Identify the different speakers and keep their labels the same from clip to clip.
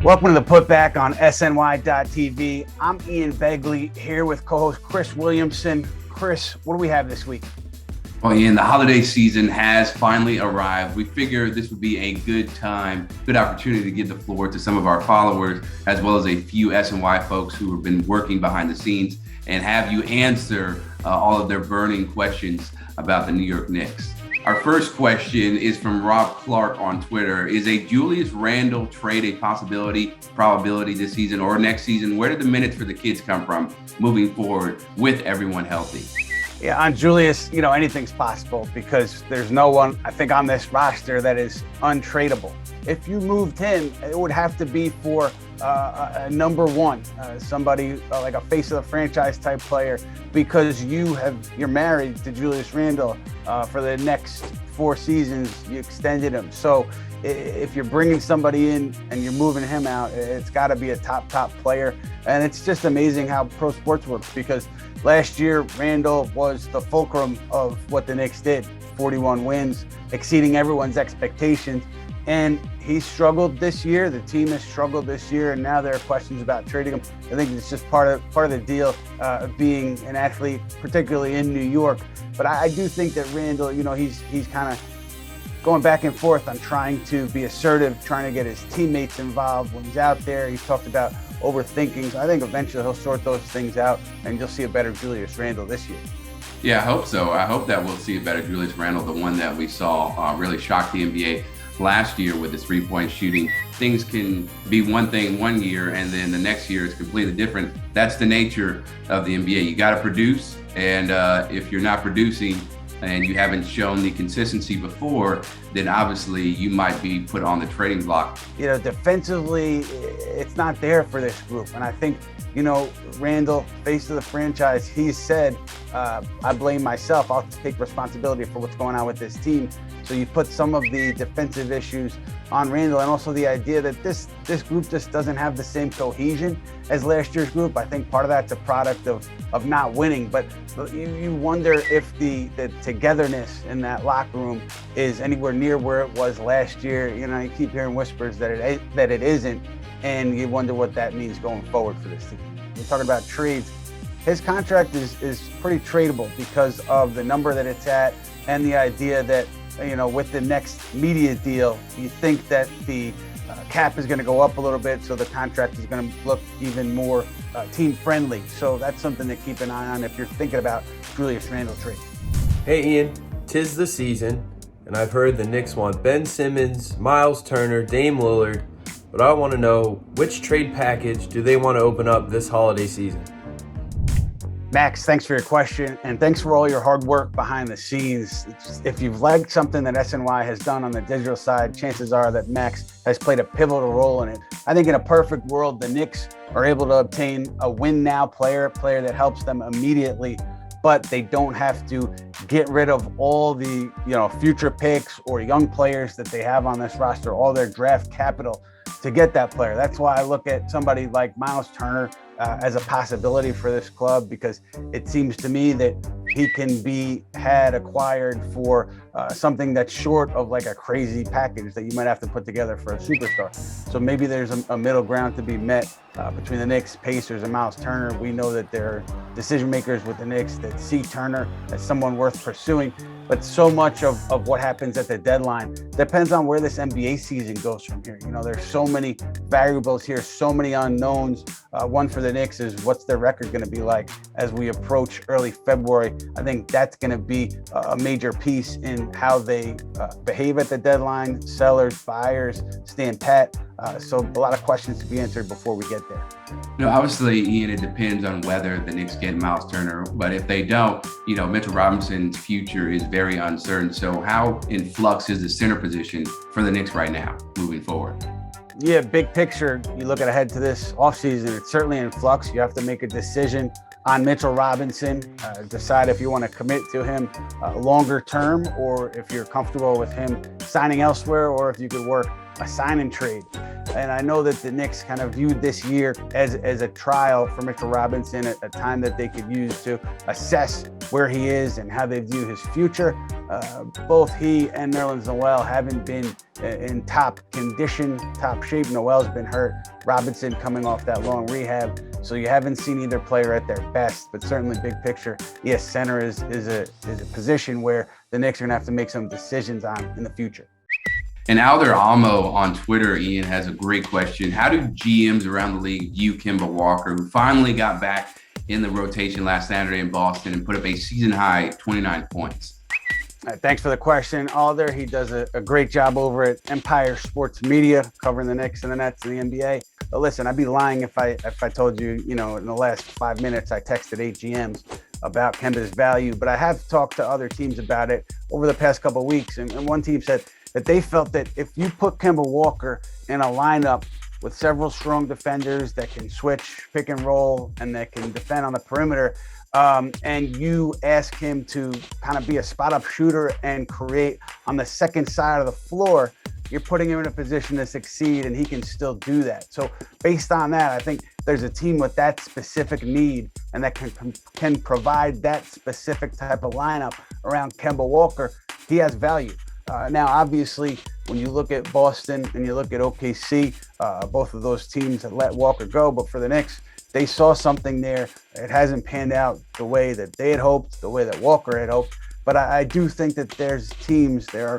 Speaker 1: Welcome to the Putback on SNY.TV. I'm Ian Begley here with co-host Chris Williamson. Chris, what do we have this week?
Speaker 2: Well, Ian, the holiday season has finally arrived. We figured this would be a good time, good opportunity to give the floor to some of our followers, as well as a few SNY folks who have been working behind the scenes, and have you answer all of their burning questions about the New York Knicks. Our first question is from Rob Clark on Twitter. Is a Julius Randle trade a probability this season or next season? Where did the minutes for the kids come from moving forward with everyone healthy?
Speaker 1: Yeah, on Julius, anything's possible because there's no one, I think, on this roster that is untradeable. If you moved him, it would have to be for a number one, somebody like a face of the franchise type player, because you're married to Julius Randle for the next 4 seasons. You extended him. So if you're bringing somebody in and you're moving him out, it's got to be a top player. And it's just amazing how pro sports works, because last year Randle was the fulcrum of what the Knicks did. 41 wins, exceeding everyone's expectations. And he struggled this year. The team has struggled this year, and now there are questions about trading him. I think it's just part of the deal, being an athlete, particularly in New York. But I do think that Randle, he's kind of going back and forth on trying to be assertive, trying to get his teammates involved when he's out there. He's talked about overthinking. So I think eventually he'll sort those things out, and you'll see a better Julius Randle this year.
Speaker 2: Yeah, I hope so. I hope that we'll see a better Julius Randle, the one that we saw really shock the NBA last year with his three-point shooting. Things can be one thing one year, and then the next year is completely different. That's the nature of the NBA. You got to produce, and if you're not producing and you haven't shown the consistency before, then obviously you might be put on the trading block.
Speaker 1: Defensively, it's not there for this group. And I think, Randle, face of the franchise, he said, I blame myself. I'll take responsibility for what's going on with this team. So you put some of the defensive issues on Randle, and also the idea that this group just doesn't have the same cohesion as last year's group. I think part of that's a product of not winning, but you wonder if the togetherness in that locker room is anywhere near where it was last year. You keep hearing whispers that it isn't, and you wonder what that means going forward for this team. We're talking about trades. His contract is pretty tradable because of the number that it's at, and the idea that with the next media deal, you think that the cap is going to go up a little bit, so the contract is going to look even more team friendly. So that's something to keep an eye on if you're thinking about Julius Randle trade.
Speaker 3: Hey Ian, 'tis the season, and I've heard the Knicks want Ben Simmons, Miles Turner, Dame Lillard, but I want to know, which trade package do they want to open up this holiday season?
Speaker 1: Max, thanks for your question, and thanks for all your hard work behind the scenes. If you've liked something that SNY has done on the digital side, chances are that Max has played a pivotal role in it. I think in a perfect world, the Knicks are able to obtain a win-now player, a player that helps them immediately, but they don't have to get rid of all the future picks or young players that they have on this roster, all their draft capital to get that player. That's why I look at somebody like Miles Turner as a possibility for this club, because it seems to me that he can be acquired for something that's short of like a crazy package that you might have to put together for a superstar. So maybe there's a middle ground to be met between the Knicks, Pacers, and Miles Turner. We know that there are decision makers with the Knicks that see Turner as someone worth pursuing. But so much of what happens at the deadline depends on where this NBA season goes from here. There's so many variables here, so many unknowns. One for the Knicks is, what's their record going to be like as we approach early February? I think that's going to be a major piece in how they behave at the deadline. Sellers, buyers, stand pat. So a lot of questions to be answered before we get there.
Speaker 2: Obviously, Ian, it depends on whether the Knicks get Miles Turner. But if they don't, Mitchell Robinson's future is very uncertain. So how in flux is the center position for the Knicks right now, moving forward?
Speaker 1: Yeah, big picture, you look ahead to this offseason, it's certainly in flux. You have to make a decision on Mitchell Robinson, decide if you want to commit to him longer term, or if you're comfortable with him signing elsewhere, or if you could work a sign and trade. And I know that the Knicks kind of viewed this year as a trial for Mr. Robinson, a time that they could use to assess where he is and how they view his future. Both he and Nerlens Noel haven't been in top condition, top shape. Noel's been hurt. Robinson coming off that long rehab. So you haven't seen either player at their best, but certainly big picture, yes, center is a position where the Knicks are gonna have to make some decisions on in the future.
Speaker 2: And Alder Almo on Twitter, Ian, has a great question. How do GMs around the league view Kemba Walker, who finally got back in the rotation last Saturday in Boston and put up a season-high 29 points?
Speaker 1: Thanks for the question, Alder. He does a great job over at Empire Sports Media, covering the Knicks and the Nets and the NBA. But listen, I'd be lying if I told you, in the last 5 minutes, I texted 8 GMs about Kemba's value. But I have talked to other teams about it over the past couple of weeks. And one team said that they felt that if you put Kemba Walker in a lineup with several strong defenders that can switch, pick and roll, and that can defend on the perimeter, and you ask him to kind of be a spot-up shooter and create on the second side of the floor, you're putting him in a position to succeed, and he can still do that. So based on that, I think there's a team with that specific need and that can provide that specific type of lineup around Kemba Walker. He has value. Now, obviously, when you look at Boston and you look at OKC, both of those teams have let Walker go. But for the Knicks, they saw something there. It hasn't panned out the way that they had hoped, the way that Walker had hoped. But I do think that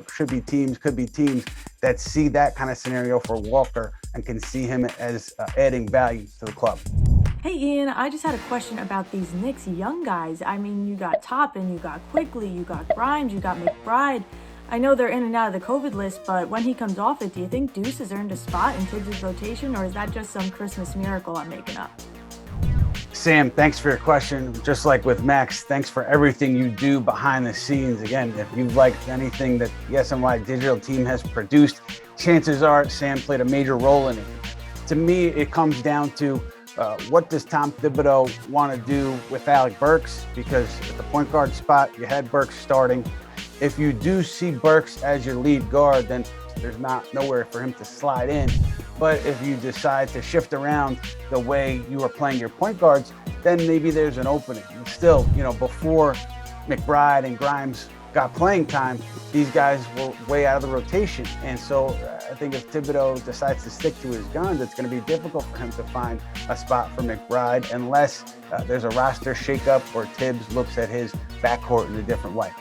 Speaker 1: could be teams that see that kind of scenario for Walker and can see him as adding value to the club.
Speaker 4: Hey Ian, I just had a question about these Knicks young guys. I mean, you got Toppin, you got Quickly, you got Grimes, you got McBride. I know they're in and out of the COVID list, but when he comes off it, do you think Deuce has earned a spot in Tibbs' rotation, or is that just some Christmas miracle I'm making up?
Speaker 1: Sam, thanks for your question. Just like with Max, thanks for everything you do behind the scenes. Again, if you've liked anything that the SNY digital team has produced, chances are Sam played a major role in it. To me, it comes down to what does Tom Thibodeau want to do with Alec Burks? Because at the point guard spot, you had Burks starting. If you do see Burks as your lead guard, then there's nowhere for him to slide in. But if you decide to shift around the way you are playing your point guards, then maybe there's an opening. And still, before McBride and Grimes got playing time, these guys were way out of the rotation. And so I think if Thibodeau decides to stick to his guns, it's going to be difficult for him to find a spot for McBride unless there's a roster shakeup or Tibbs looks at his backcourt in a different way.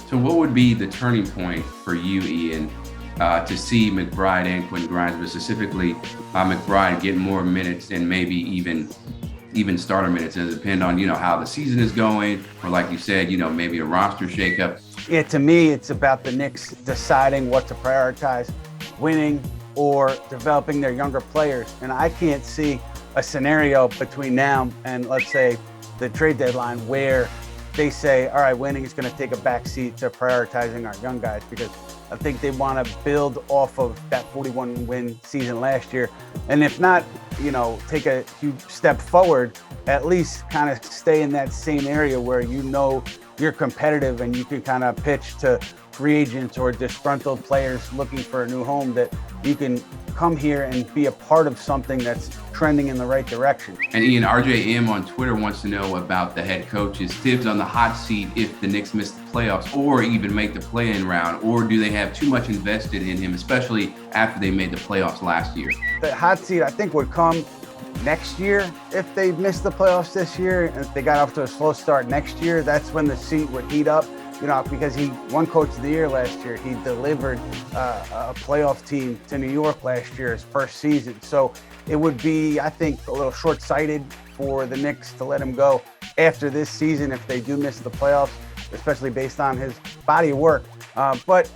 Speaker 2: So what would be the turning point for you, Ian, to see McBride and Quentin Grimes, but specifically McBride get more minutes and maybe even starter minutes? Does it depend on, how the season is going, or like you said, maybe a roster shakeup?
Speaker 1: Yeah, to me, it's about the Knicks deciding what to prioritize, winning or developing their younger players. And I can't see a scenario between now and, let's say, the trade deadline where they say, all right, winning is going to take a back seat to prioritizing our young guys, because I think they want to build off of that 41-win season last year. And if not, take a huge step forward, at least kind of stay in that same area where you're competitive and you can kind of pitch to free agents or disgruntled players looking for a new home, that you can come here and be a part of something that's trending in the right direction.
Speaker 2: And Ian, RJM on Twitter wants to know about the head coach. Is Tibbs on the hot seat if the Knicks miss the playoffs or even make the play-in round, or do they have too much invested in him, especially after they made the playoffs last year?
Speaker 1: The hot seat, I think, would come next year. If they missed the playoffs this year and if they got off to a slow start next year, that's when the seat would heat up. Because he won Coach of the Year last year. He delivered a playoff team to New York last year, his first season. So it would be, I think, a little short-sighted for the Knicks to let him go after this season if they do miss the playoffs, especially based on his body of work. But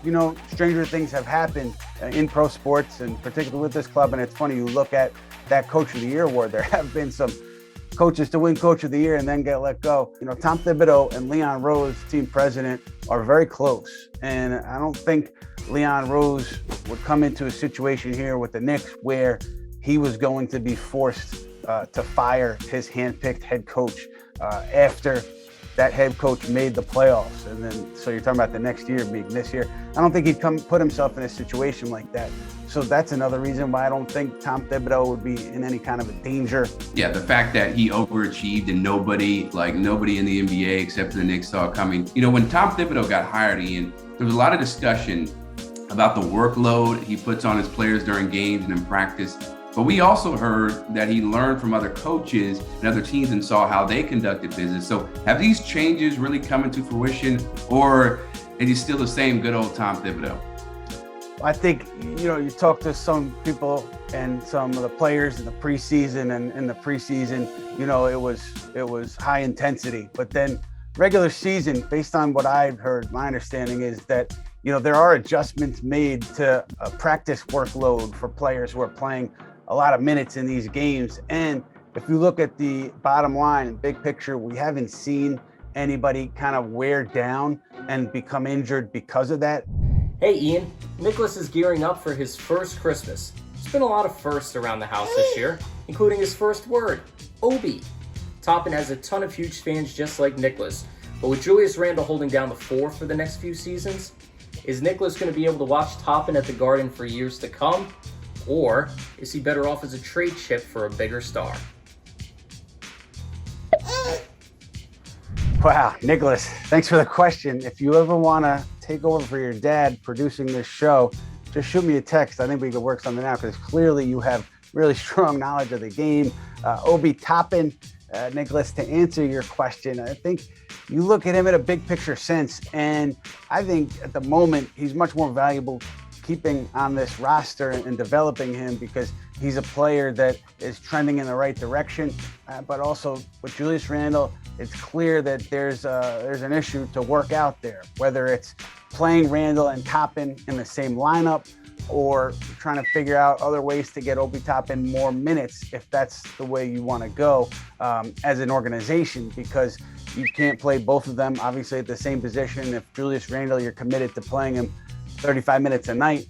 Speaker 1: stranger things have happened in pro sports, and particularly with this club. And it's funny, you look at that Coach of the Year award, there have been some coaches to win Coach of the Year and then get let go. Tom Thibodeau and Leon Rose, team president, are very close. And I don't think Leon Rose would come into a situation here with the Knicks where he was going to be forced to fire his handpicked head coach after that head coach made the playoffs. And then, so you're talking about the next year being this year. I don't think he'd put himself in a situation like that. So that's another reason why I don't think Tom Thibodeau would be in any kind of a danger.
Speaker 2: Yeah, the fact that he overachieved and nobody in the NBA except for the Knicks saw it coming. You know, when Tom Thibodeau got hired, Ian, there was a lot of discussion about the workload he puts on his players during games and in practice. But we also heard that he learned from other coaches and other teams and saw how they conducted business. So have these changes really come into fruition, or is he still the same good old Tom Thibodeau?
Speaker 1: I think, you talk to some people and some of the players in the preseason, and in the preseason, it was high intensity. But then regular season, based on what I've heard, my understanding is that, there are adjustments made to a practice workload for players who are playing a lot of minutes in these games. And if you look at the bottom line and big picture, we haven't seen anybody kind of wear down and become injured because of that.
Speaker 5: Hey Ian, Nicholas is gearing up for his first Christmas. There's been a lot of firsts around the house this year, including his first word, Obi. Toppin has a ton of huge fans just like Nicholas, but with Julius Randle holding down the fort for the next few seasons, is Nicholas going to be able to watch Toppin at the Garden for years to come? Or is he better off as a trade chip for a bigger star?
Speaker 1: Wow, Nicholas, thanks for the question. If you ever want to take over for your dad producing this show, just shoot me a text. I think we could work something out, because clearly you have really strong knowledge of the game. Obi Toppin, Nicholas, to answer your question, I think you look at him in a big picture sense, and I think at the moment he's much more valuable keeping on this roster and developing him, because he's a player that is trending in the right direction. But also with Julius Randle, it's clear that there's an issue to work out there, whether it's playing Randle and Toppin in the same lineup, or trying to figure out other ways to get Obi Toppin more minutes, if that's the way you want to go as an organization, because you can't play both of them obviously at the same position. If Julius Randle, you're committed to playing him 35 minutes a night,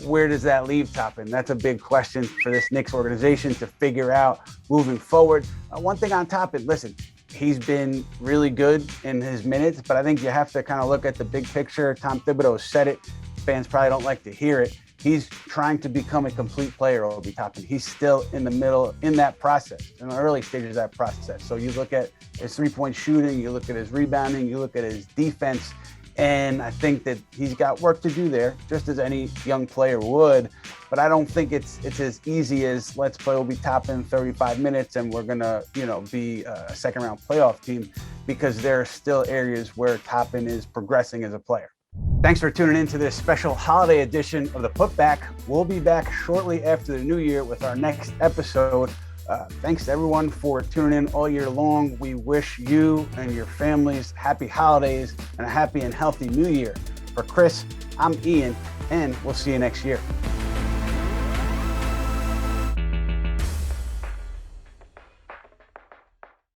Speaker 1: where does that leave Toppin? That's a big question for this Knicks organization to figure out moving forward. One thing on Toppin, listen, he's been really good in his minutes, but I think you have to kind of look at the big picture. Tom Thibodeau said it. Fans probably don't like to hear it. He's trying to become a complete player, Obi Toppin. He's still in the middle, in that process, in the early stages of that process. So you look at his three-point shooting, you look at his rebounding, you look at his defense, and I think that he's got work to do there, just as any young player would. But I don't think it's as easy as let's play Obi Toppin 35 minutes and we're gonna, be a second-round playoff team, because there are still areas where Toppin is progressing as a player. Thanks for tuning in to this special holiday edition of the Putback. We'll be back shortly after the new year with our next episode. Thanks to everyone for tuning in all year long. We wish you and your families happy holidays and a happy and healthy new year. For Chris, I'm Ian, and we'll see you next year.